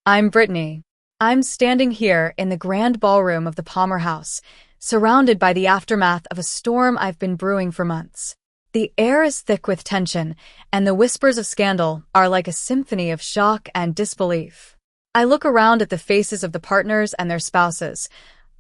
I'm Brittany. I'm standing here in the grand ballroom of the Palmer House, surrounded by the aftermath of a storm I've been brewing for months. The air is thick with tension, and the whispers of scandal are like a symphony of shock and disbelief. I look around at the faces of the partners and their spouses,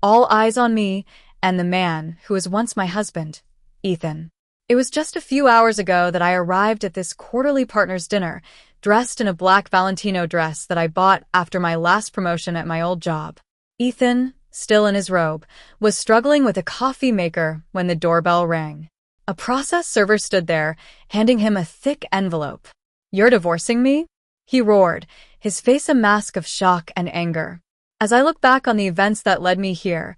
all eyes on me and the man who was once my husband, Ethan. It was just a few hours ago that I arrived at this quarterly partners' dinner, dressed in a black Valentino dress that I bought after my last promotion at my old job. Ethan, still in his robe, was struggling with a coffee maker when the doorbell rang. A process server stood there, handing him a thick envelope. "You're divorcing me?" he roared, his face a mask of shock and anger. As I look back on the events that led me here,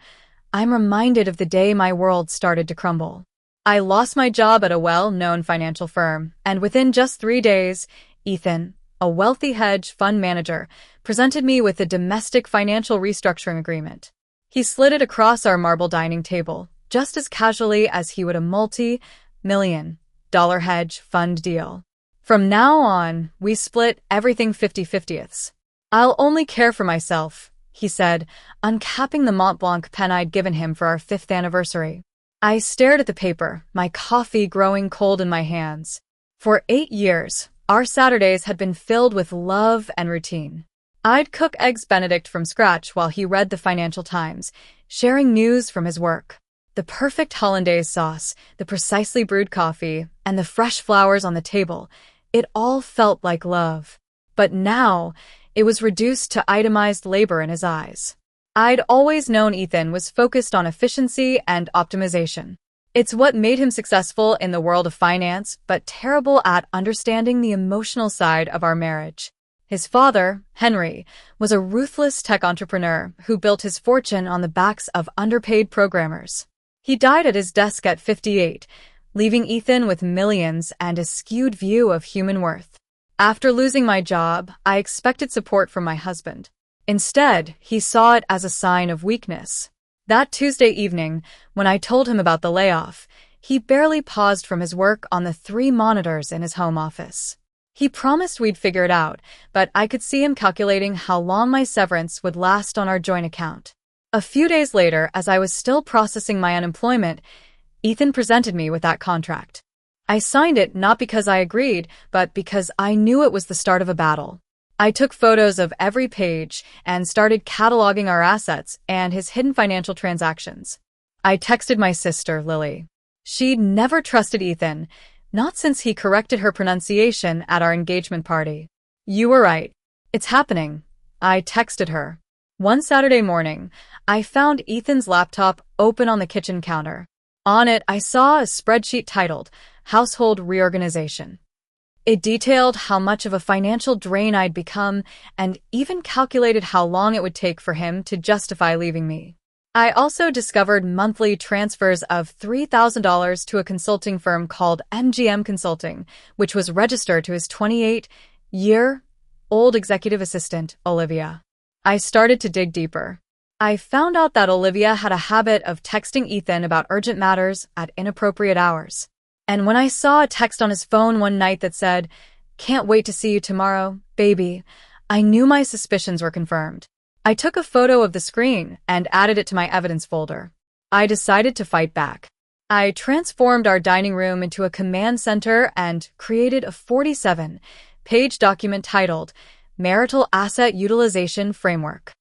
I'm reminded of the day my world started to crumble. I lost my job at a well-known financial firm, and within just 3 days, Ethan, a wealthy hedge fund manager, presented me with a domestic financial restructuring agreement. He slid it across our marble dining table, just as casually as he would a multi-million-dollar hedge fund deal. From now on, we split everything 50-50ths. "I'll only care for myself," he said, uncapping the Mont Blanc pen I'd given him for our 5th anniversary. I stared at the paper, my coffee growing cold in my hands. For 8 years, our Saturdays had been filled with love and routine. I'd cook Eggs Benedict from scratch while he read the Financial Times, sharing news from his work. The perfect hollandaise sauce, the precisely brewed coffee, and the fresh flowers on the table, it all felt like love. But now, it was reduced to itemized labor in his eyes. I'd always known Ethan was focused on efficiency and optimization. It's what made him successful in the world of finance, but terrible at understanding the emotional side of our marriage. His father, Henry, was a ruthless tech entrepreneur who built his fortune on the backs of underpaid programmers. He died at his desk at 58, leaving Ethan with millions and a skewed view of human worth. After losing my job, I expected support from my husband. Instead, he saw it as a sign of weakness. That Tuesday evening, when I told him about the layoff, he barely paused from his work on the 3 monitors in his home office. He promised we'd figure it out, but I could see him calculating how long my severance would last on our joint account. A few days later, as I was still processing my unemployment, Ethan presented me with that contract. I signed it not because I agreed, but because I knew it was the start of a battle. I took photos of every page and started cataloging our assets and his hidden financial transactions. I texted my sister, Lily. She'd never trusted Ethan, not since he corrected her pronunciation at our engagement party. "You were right. It's happening," I texted her. One Saturday morning, I found Ethan's laptop open on the kitchen counter. On it, I saw a spreadsheet titled Household Reorganization. It detailed how much of a financial drain I'd become and even calculated how long it would take for him to justify leaving me. I also discovered monthly transfers of $3,000 to a consulting firm called MGM Consulting, which was registered to his 28-year-old executive assistant, Olivia. I started to dig deeper. I found out that Olivia had a habit of texting Ethan about urgent matters at inappropriate hours. And when I saw a text on his phone one night that said, "Can't wait to see you tomorrow, baby," I knew my suspicions were confirmed. I took a photo of the screen and added it to my evidence folder. I decided to fight back. I transformed our dining room into a command center and created a 47-page document titled Marital Asset Utilization Framework.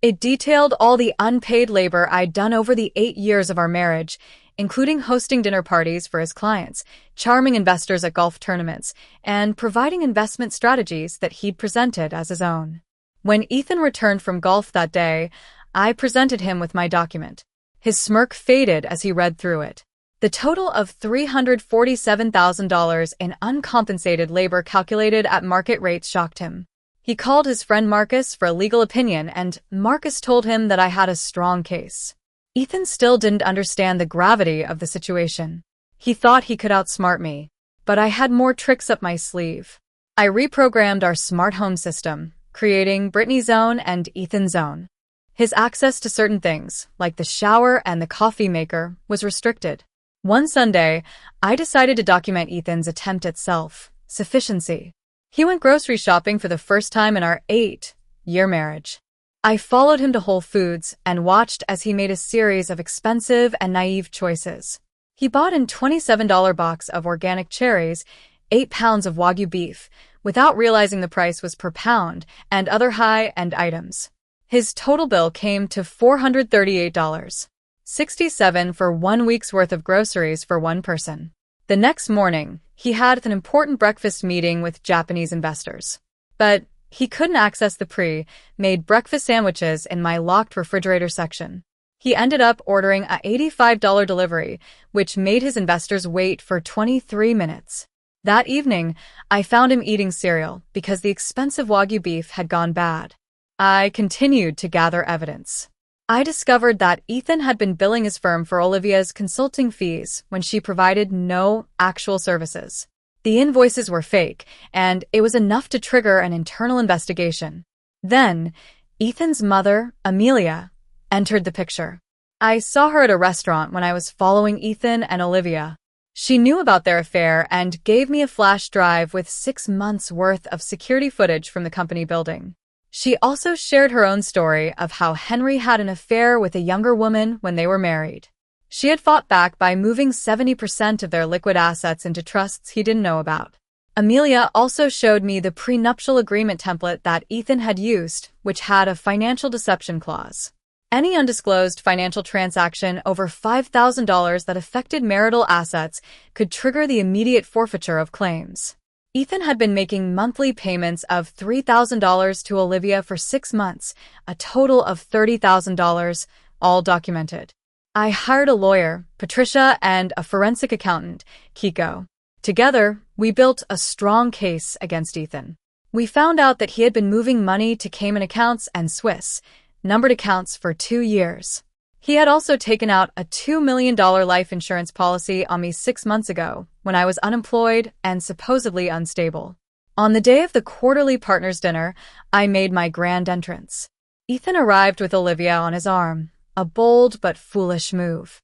It detailed all the unpaid labor I'd done over the 8 years of our marriage, including hosting dinner parties for his clients, charming investors at golf tournaments, and providing investment strategies that he'd presented as his own. When Ethan returned from golf that day, I presented him with my document. His smirk faded as he read through it. The total of $347,000 in uncompensated labor calculated at market rates shocked him. He called his friend Marcus for a legal opinion, and Marcus told him that I had a strong case. Ethan still didn't understand the gravity of the situation. He thought he could outsmart me, but I had more tricks up my sleeve. I reprogrammed our smart home system, creating Brittany Zone and Ethan Zone. His access to certain things, like the shower and the coffee maker, was restricted. One Sunday, I decided to document Ethan's attempt at self-sufficiency. He went grocery shopping for the first time in our year marriage. I followed him to Whole Foods and watched as he made a series of expensive and naive choices. He bought a $27 box of organic cherries, 8 pounds of Wagyu beef, without realizing the price was per pound, and other high-end items. His total bill came to $438.67 for 1 week's worth of groceries for one person. The next morning, he had an important breakfast meeting with Japanese investors. But he couldn't access the pre-made breakfast sandwiches in my locked refrigerator section. He ended up ordering a $85 delivery, which made his investors wait for 23 minutes. That evening, I found him eating cereal because the expensive Wagyu beef had gone bad. I continued to gather evidence. I discovered that Ethan had been billing his firm for Olivia's consulting fees when she provided no actual services. The invoices were fake, and it was enough to trigger an internal investigation. Then, Ethan's mother, Amelia, entered the picture. I saw her at a restaurant when I was following Ethan and Olivia. She knew about their affair and gave me a flash drive with 6 months' worth of security footage from the company building. She also shared her own story of how Henry had an affair with a younger woman when they were married. She had fought back by moving 70% of their liquid assets into trusts he didn't know about. Amelia also showed me the prenuptial agreement template that Ethan had used, which had a financial deception clause. Any undisclosed financial transaction over $5,000 that affected marital assets could trigger the immediate forfeiture of claims. Ethan had been making monthly payments of $3,000 to Olivia for 6 months, a total of $30,000, all documented. I hired a lawyer, Patricia, and a forensic accountant, Kiko. Together, we built a strong case against Ethan. We found out that he had been moving money to Cayman accounts and Swiss, numbered accounts for 2 years. He had also taken out a $2 million life insurance policy on me 6 months ago, when I was unemployed and supposedly unstable. On the day of the quarterly partners' dinner, I made my grand entrance. Ethan arrived with Olivia on his arm. A bold but foolish move.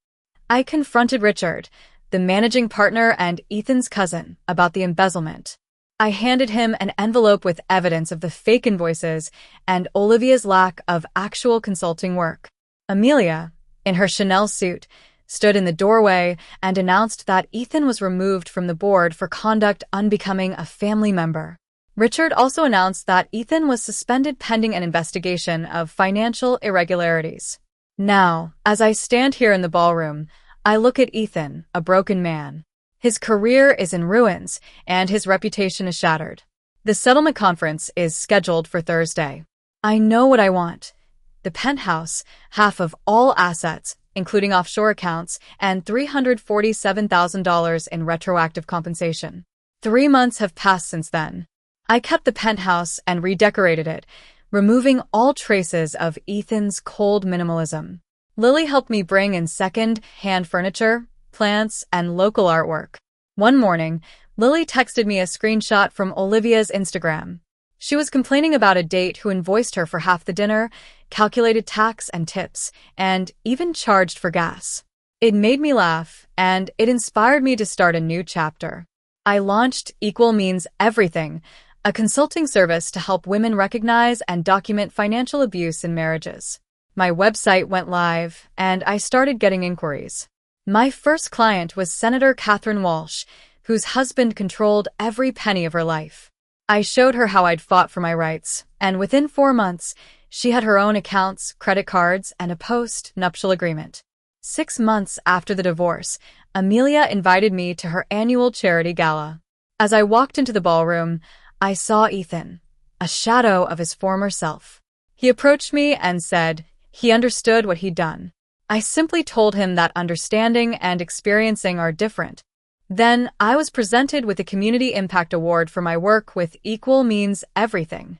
I confronted Richard, the managing partner and Ethan's cousin, about the embezzlement. I handed him an envelope with evidence of the fake invoices and Olivia's lack of actual consulting work. Amelia, in her Chanel suit, stood in the doorway and announced that Ethan was removed from the board for conduct unbecoming a family member. Richard also announced that Ethan was suspended pending an investigation of financial irregularities. Now, as I stand here in the ballroom, I look at Ethan, a broken man. His career is in ruins, and his reputation is shattered. The settlement conference is scheduled for Thursday. I know what I want. The penthouse, half of all assets, including offshore accounts, and $347,000 in retroactive compensation. 3 months have passed since then. I kept the penthouse and redecorated it, removing all traces of Ethan's cold minimalism. Lily helped me bring in second-hand furniture, plants, and local artwork. One morning, Lily texted me a screenshot from Olivia's Instagram. She was complaining about a date who invoiced her for half the dinner, calculated tax and tips, and even charged for gas. It made me laugh, and it inspired me to start a new chapter. I launched Equal Means Everything, a consulting service to help women recognize and document financial abuse in marriages. My website went live, and I started getting inquiries. My first client was Senator Catherine Walsh, whose husband controlled every penny of her life. I showed her how I'd fought for my rights, and within 4 months, she had her own accounts, credit cards, and a post-nuptial agreement. 6 months after the divorce, Amelia invited me to her annual charity gala. As I walked into the ballroom, I saw Ethan, a shadow of his former self. He approached me and said he understood what he'd done. I simply told him that understanding and experiencing are different. Then I was presented with a Community Impact Award for my work with Equal Means Everything.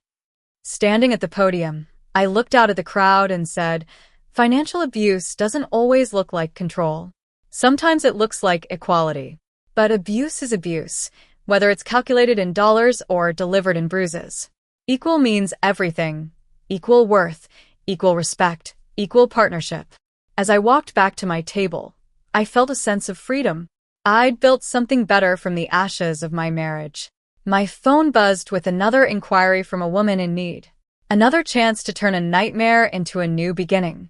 Standing at the podium, I looked out at the crowd and said, financial abuse doesn't always look like control. Sometimes it looks like equality. But abuse is abuse, whether it's calculated in dollars or delivered in bruises. Equal means everything. Equal worth, equal respect, equal partnership. As I walked back to my table, I felt a sense of freedom. I'd built something better from the ashes of my marriage. My phone buzzed with another inquiry from a woman in need. Another chance to turn a nightmare into a new beginning.